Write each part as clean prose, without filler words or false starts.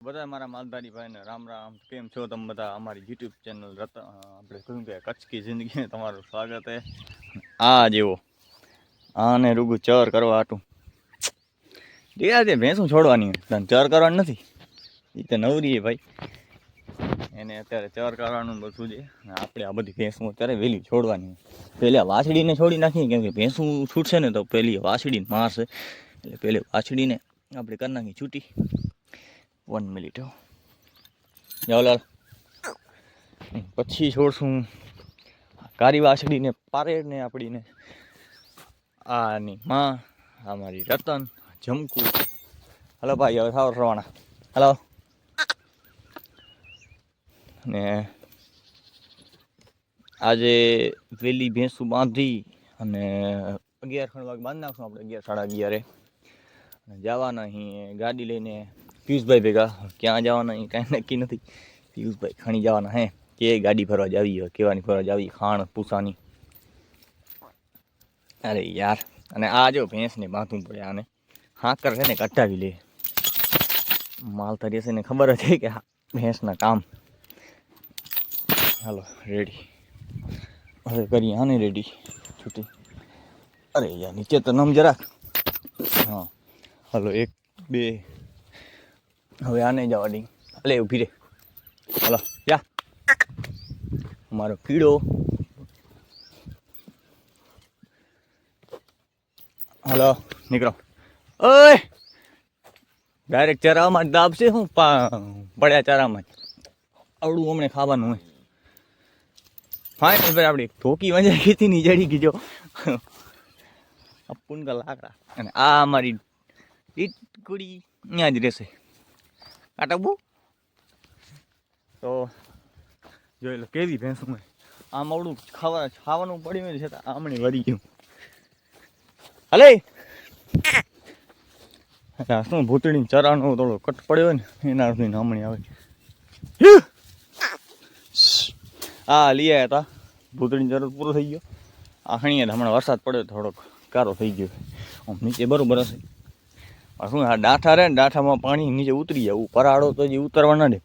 બધા મારા માલધારી ભાઈને રામ રામ. કેમ છો તમે બધા? અમારી યુટ્યુબ ચેનલ આપણે કહ્યું કે કચ્છી જિંદગીને તમારું સ્વાગત છે. આ જેવો આને રૂગું ચર કરવા હાટું તે ભેંસું છોડવાની તને ચર કરવાની નથી. એ તો નવરી ભાઈ, એને અત્યારે ચર કરવાનું બધું છે. આપણે આ બધી ભેંસું અત્યારે વહેલી છોડવાની. પહેલાં વાછડીને છોડી નાખીએ, કેમ કે ભેંસું છૂટશે ને તો પહેલી વાછડીને મારશે. એટલે પહેલી વાછડીને આપણે કરી નાખી છૂટી. 1 મિનિટ જાઓ લાલ. પછી છોડશું કારી વાછડીને પારેને આપણીને આની માં અમારી રતન જમકુ. હલો ભાઈ, હવે થાવ રવાના. હલો ને આજે વહેલી ભેંસું બાંધી અને 11 વાગે બાંધી નાખશું આપણે. 11 સાડા 11 જવાના અહીં ગાડી લઈને પિયુષભાઈ ભેગા. ક્યાં જવાના અહીં કાંઈ નક્કી નથી. પિયુષભાઈ ખાણી જવાના હે કે ગાડી ફરવા જાવી હોય, કેવાની ફરવા જાવી ખાણ પૂસાની. અરે યાર, અને આ જો ભેંસને બાંધવું પડે. આને હાકર છે ને કટાવી લે. માલ તરીએ છે ને ખબર જ છે કે ભેંસના કામ. હાલો રેડી, હવે કરીએ આને રેડી છૂટી. અરે યાર નીચે તો નમ જરાક. હા હલો 1 2. હવે આને જવા દઈ. અલે ઊભી રે. હલો જા. અમારો કીડો. હલો નીકળો. ઓય ડાયરેક્ટ ચરામાં જ દાબશે. હું પડ્યા ચરામાં જ આવડું અમને ખાવાનું હોય. ફાઇનલ ભાઈ આપણી ધોકી વંજાઈ ગઈ હતી ની જડી ગીજો પુનકા લાકડા. અને આ અમારી ટીટકુડી ત્યાં જ રહેશે. કાટબુ તો જોઈ લો કેવી ભેંસું હોય. આમ આવડું ખાવાનું પડ્યું હોય છતાં આમણે વળી ગયું. હલે શું ભૂતળી ચરાનો થોડો કટ પડ્યો હોય ને એના અર્થની નામણી આવે. હા લઈ આવ્યા હતા. ભૂતળીની જરૂર પૂરો થઈ ગયો. આ હણીએ હમણાં વરસાદ પડ્યો થોડોક કારો થઈ ગયો. આમ નીચે બરોબર હશે. શું આ ડાઠા રહે ને ડાઠામાં પાણી નીચે ઉતરી જાય. પરાળો તો જે ઉતરવા ના દે.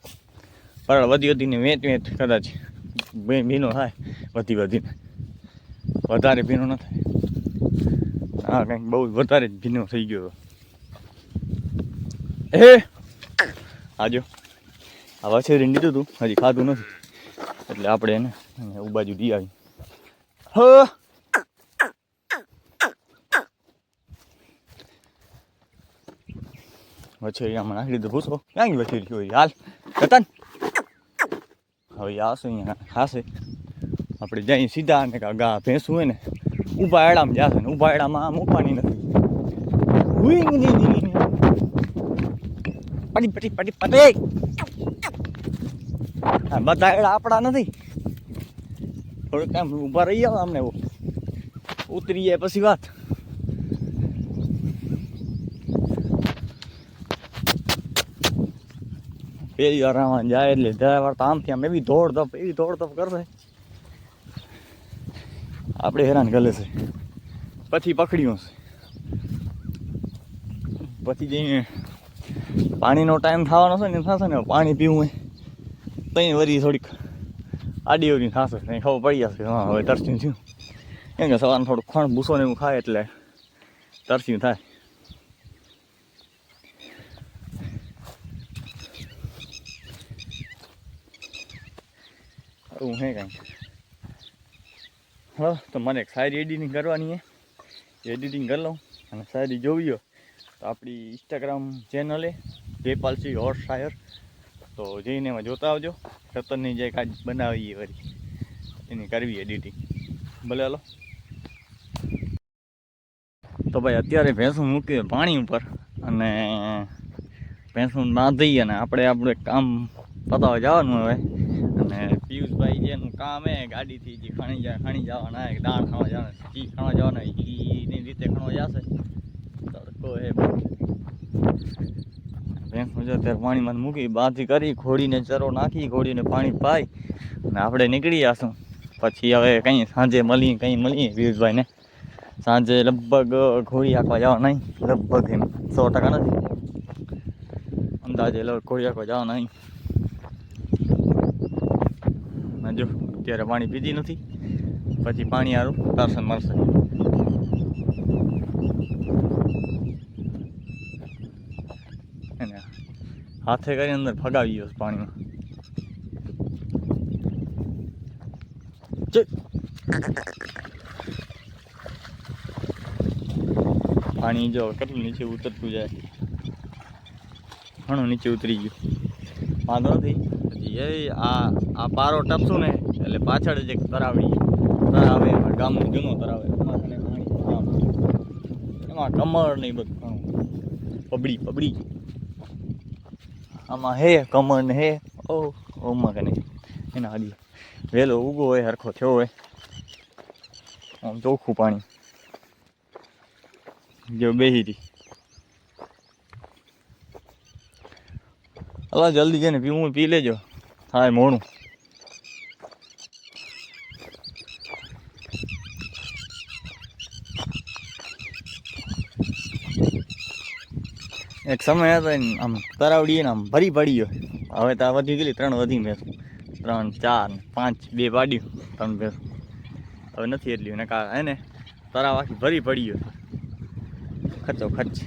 પરાળ વધી વધીને વેચ કદાચ ભીનો થાય. વધીને વધારે ભીનો ન થાય. હા કંઈક બહુ વધારે જ ભીનો થઈ ગયો. આજો આ વછેરીને દીધું હતું, હજી ખાધું નથી. એટલે આપણે એને બાજુ દી આવી. વછેરી આમાં નાખી દીધું ભૂસો. ક્યાં ગઈ વછેરી હોય હાલ રતન. હવે આવશે અહીંયા ખાશે. આપણે જઈએ સીધા ને ગા ભેંસું હોય ને ઊભા એડામાં જશે ને ઊભા એડામાં મૂકવાની નથી. પડી પડી પડી પડી. બધા એડા આપણા નથી. થોડુંક કામ ઊભા રહી જાવ. અમને ઉતરી જાય પછી વાત. પેલી વાર આમાં જાય એટલે ડ્રાઈવર તો આમથી આમ એવી દોડધપ કરશે. આપણે હેરાન કરે છે. પછી પકડ્યું છે. પછી જઈને પાણીનો ટાઈમ થવાનો છે ને થશે ને પાણી પીવું હોય તઈ વરી થોડીક આડી અવડી થશે. કંઈ ખબર પડી જશે. હા હવે તરસ્યું થયું. કેમ કે સવારમાં થોડુંક ખણ ભૂસો ને એવું ખાય એટલે તરસ્યું થાય. હું હે કાંઈ હા તો મને એક શાયરી એડિટિંગ કરવાની છે. એડિટિંગ કરી લઉં અને શાયરી જોવી હોય તો આપણી ઇન્સ્ટાગ્રામ ચેનલે જયપાલસિંહ હોટ શાયર તો જઈને એમાં જોતા આવજો. રતનની જે કાંઈ બનાવીએ વળી એની કરવી એડિટિંગ. ભલે હાલો. તો ભાઈ અત્યારે ભેંસું મૂકીએ પાણી ઉપર અને ભેંસું બાંધી અને આપણે કામ પતાવવા જવાનું હવે. અને પિયુષભાઈ જેનું કામ હે ગાડીથી જે ખાણી જવાના હે દાણ ખાવા જવાના ઘી ખાવા જવાના એની રીતે ખાવા જશે. તડકો હે ભેંસું જો અત્યારે પાણીમાં મૂકી બાંધી કરી ઘોડીને ચરો નાખી ઘોડીને પાણી પાઈ અને આપણે નીકળી જશું. પછી હવે કંઈ સાંજે મળીએ પિયુષભાઈને. સાંજે લગભગ ઘોડી હાંકવા જવા નહીં લગભગ એમ 100% નથી. અંદાજે કોળિયા કોઈ જવા નહીં. જો અત્યારે પાણી પીધી નથી, પછી પાણી સારું દર્શન મળશે. એને હાથે કરી અંદર ફગાવી ગયો પાણીમાં. પાણી જો કેટલું નીચે ઉતરતું જાય, ઘણું નીચે ઉતરી ગયું. વાંધો નથી, એ આ પારો ટપશું ને એટલે પાછળ જ એક તરાવડી તરાવે, ગામનું જૂનો તરાવે, એમાં કમળ ને બધું ઘણું પબડી આમાં હે કમળ ને હે. ઓમાં કે નહીં એના હાજી વહેલો ઉગો હોય, હરખો થયો હોય, આમ ચોખ્ખું પાણી જો બેહી રહી. અલા જલ્દી જઈને પીવું પી લેજો, હા મોણું. એક સમય હતો આમ તરાવડી ને આમ ભરી પડી ગયો. હવે તો આ વધી ગયેલી, 3 વધી મેં 3 4 5 2 પાડ્યું 3 ભેંસ. હવે નથી એટલી ને કા હે ને તરાવ આખી ભરી પડી ગયો, ખર્ચો ખર્ચ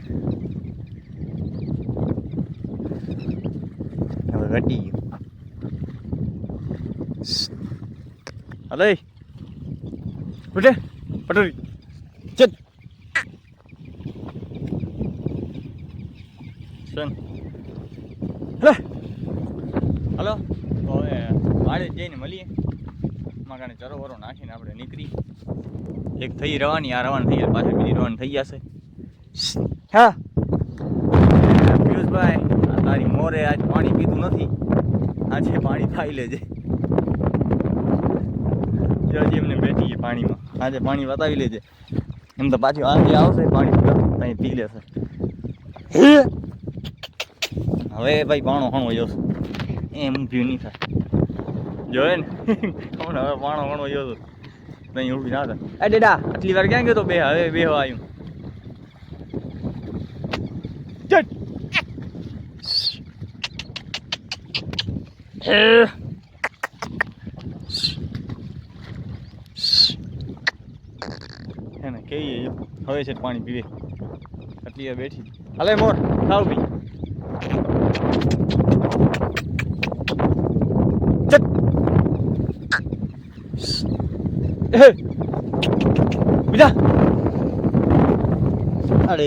હવે ઘટી ગયું. હલે ઉઠે પટરી ચલ હલો. તો હવે વાડે જઈને મળીએ. માગાને ચરો વરો નાખીને આપણે નીકળી. એક થઈ રવાની, આ રવાન થઈ ગયા, પાછળ બીજી રવાન થઈ જશે. હા પિયુષભાઈ, આ તારી મોરે આજ પાણી પીધું નથી, આજે પાણી ખાઈ લેજે. જો એમને બેઠી પાણીમાં, આજે પાણી વતાવી લેજે. એમ તો પાછું આજે આવશે પાણી ત્યાં પી લેશે. હવે ભાઈ પાણો હણવો જોશે, એમ ભ્યુ નહીં થાય. જોયે ને હવે પાણો હણવો જોશે, ત્યાં ઉભી ના થાય. એ ડેડા આટલી વાર ક્યાં ગયો તો? બે હવે બેહવા આવ્યું. એને કહીએ હવે છે પાણી પીવે, આટલી વાર બેઠી. હાલે મોર ખાવ ભાઈ. બીજા અરે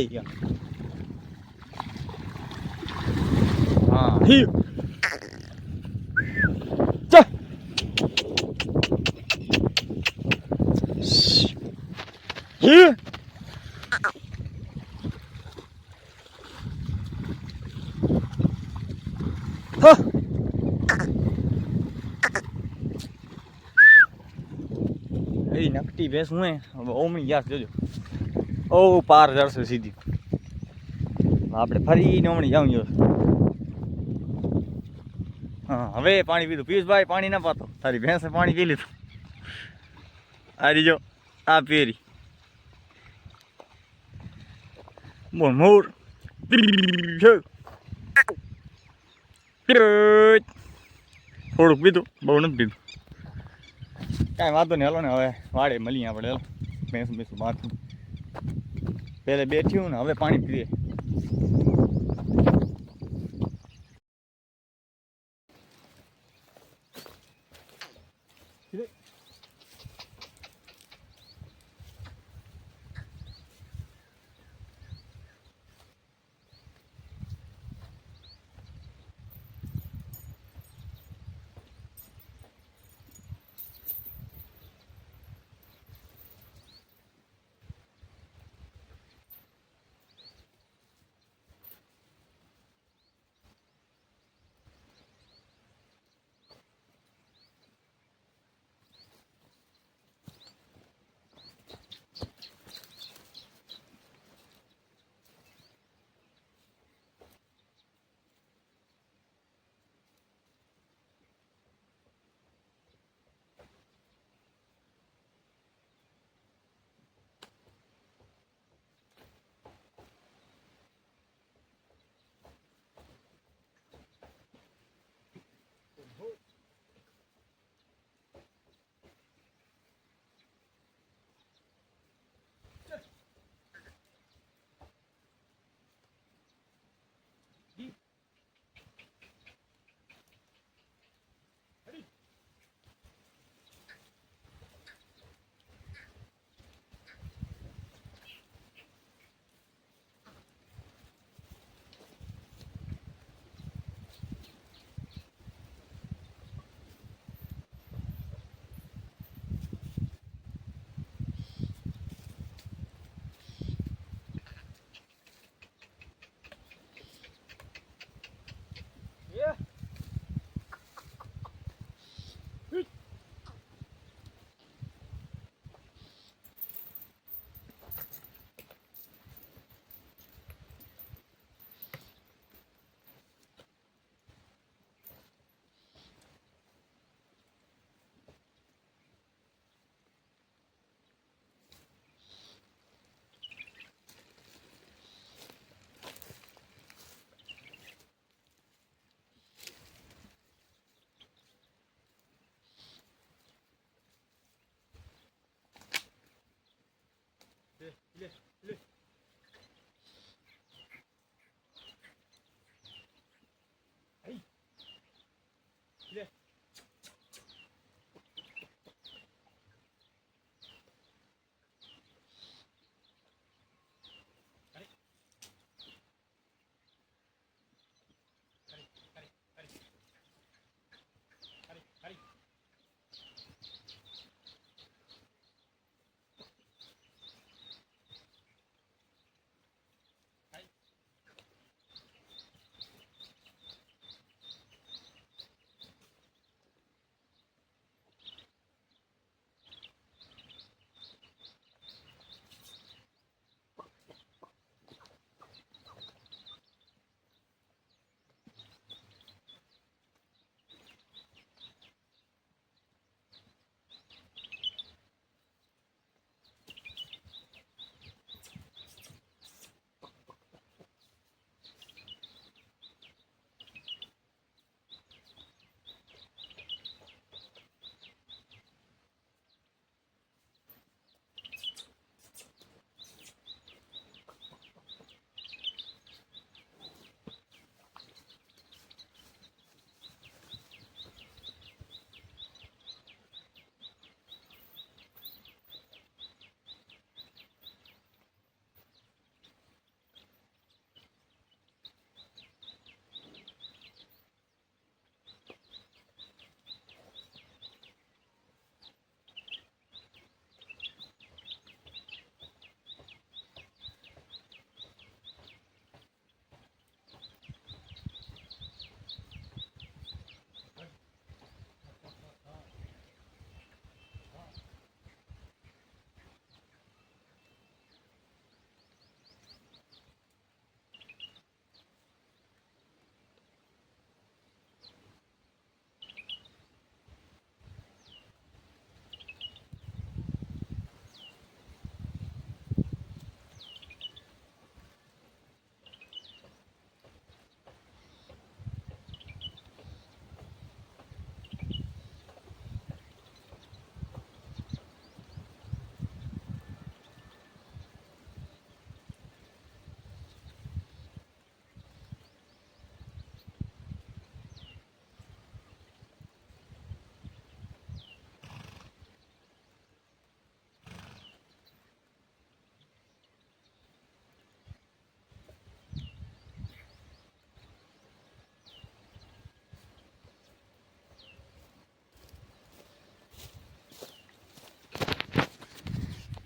હા હી ચા હી હા એ નકટી ભેંસ હું હવે ઓમણી ગયા જોજો. ઓ પાર જશે સીધી. આપણે ફરીને ઓમણી જાઉં જો. હા હવે પાણી પીધું. પિયુષભાઈ પાણી ના પાતો, તારી ભેંસે પાણી પી લીધું. આ જો આ પેરી બોલ મોર થોડુંક પીધું, બહુ નથી પીધું. કાંઈ વાંધો નહીં, હાલો ને હવે વાડે મળીએ આપણે. હાલો ભેંસું ભેંસું બાથું પહેલે બેઠ્યું ને હવે પાણી પીએ.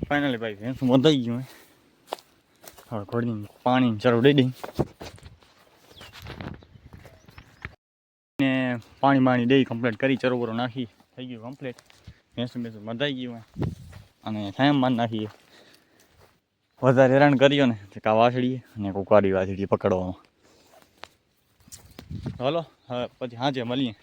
ફાઇનલી ભાઈ ભેંસું બંધાઈ ગયું હવે ઘોડીને પાણીની જરૂર દઈ દઈ ને પાણી બાણી દઈ કમ્પ્લીટ કરી ચરોબરો નાખી થઈ ગયું કમ્પ્લીટ ભેંસું બંધાઈ ગયું અને ટાઈમ બાંધ નાખીએ વધારે હેરાન કર્યો ને કા વાછડીએ અને કોઈ કાળી વાછડીએ પકડવામાં હાલો હવે પછી હાજે મળીએ